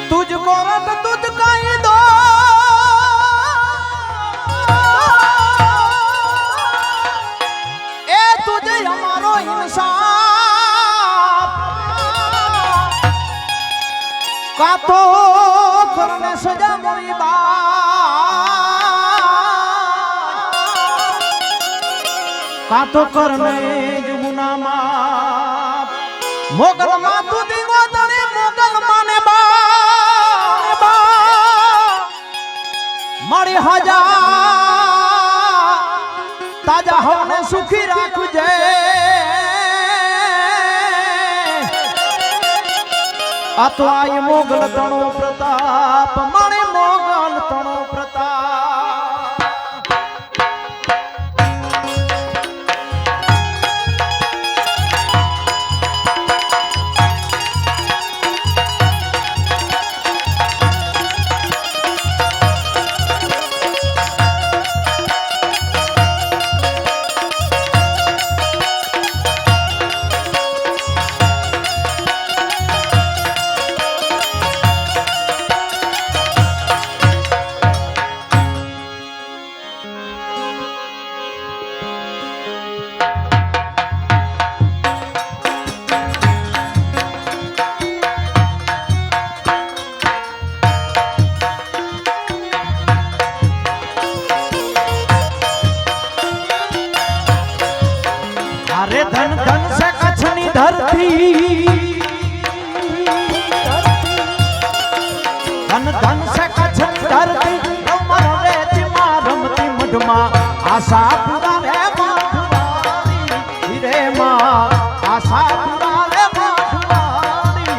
तुझको रब तुझका ही दो ए तुझे हमारो इंसाफ का तो करने सजा मोरी बात का तो करने जुगुना माप मोगल मातु दिगो तने मोगल माने बा मारी हजा ताजा होने सुखी राखजे आ तो आई मोगल तणो प्रताप मारे मोगल तणो प्रताप अरे धन धन से कछनी धरती धन धन से कछनी धरती रमर रे चिमा रमती मधमा आशा पूरा रे माधुरी रे माँ आशा पूरा रे माधुरी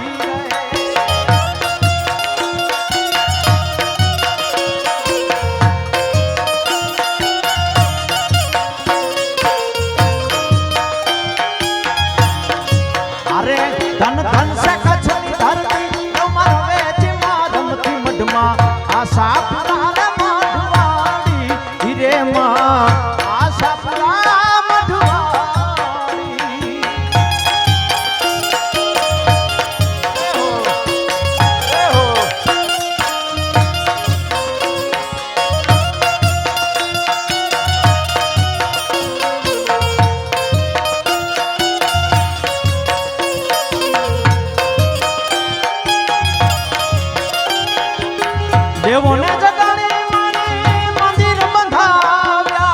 अरे धन धन से कछनी धरती रमर रे चिमा रमती मधमा आशा पूरा रे माधुरी रे माँ आशा पूरा मधुरी देवों ने जगाने माने मंदिर बंधाव्या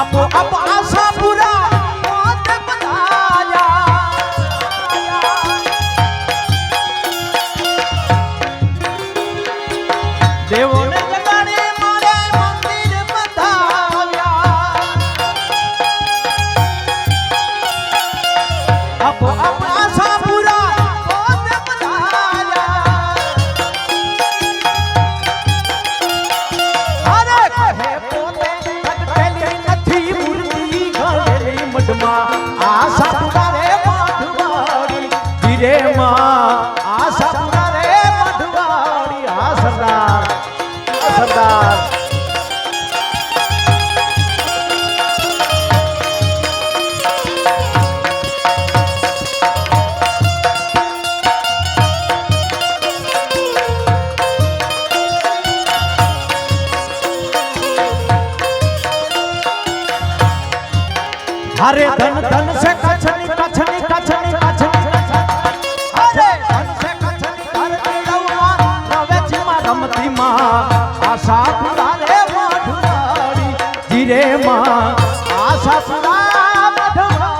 आपो आप आशा पूरा मत बताया देवों ने जगाने माने मंदिर बंधाव्या आपो आप आशा पूरा आशा पूरा रे मधुवाड़ी धीरे माँ आशा पूरा रे मधुवाड़ी सरदार सरदार अरे धन धन से कछनी कछनी कछनी कछनी अरे धन से कछनी धरती रवा रवे चिमा रमती माँ आशा पूरा रे मधुरी धीरे माँ आशा पूरा मधुरी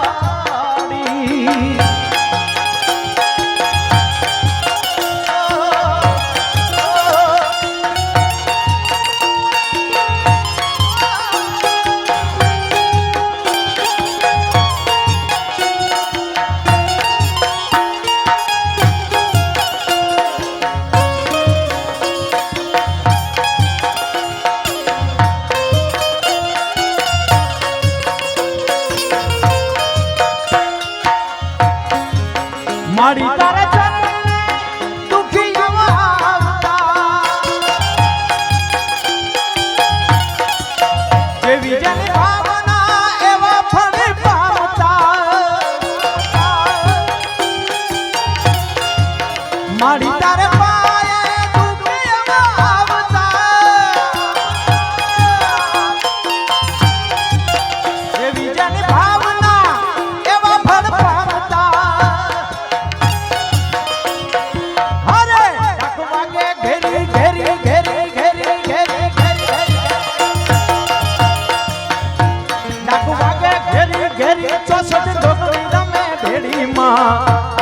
घेरी घेरी चौसठ ढोकली रमे भेड़ी माँ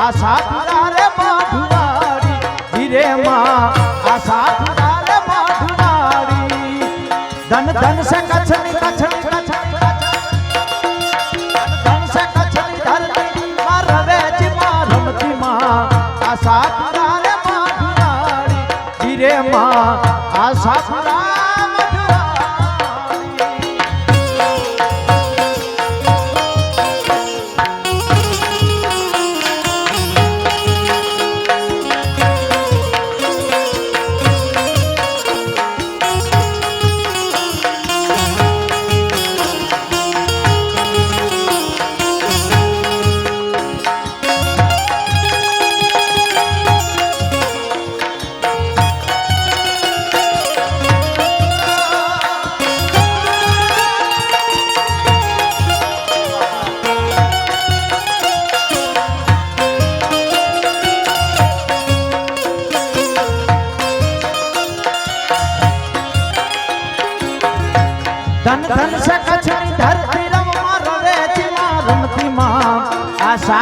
आशापुरा रे माधुवारी धीरे माँ आशापुरा रे माधुवारी धन धन से कछनी कछनी कछनी धन से कछनी धरती माँ रवे माँ रमती माँ आशापुरा रे माधुवारी धीरे माँ आशापुरा धन धन से कछनी धरती रम रवे चिमा रमती माँ आशा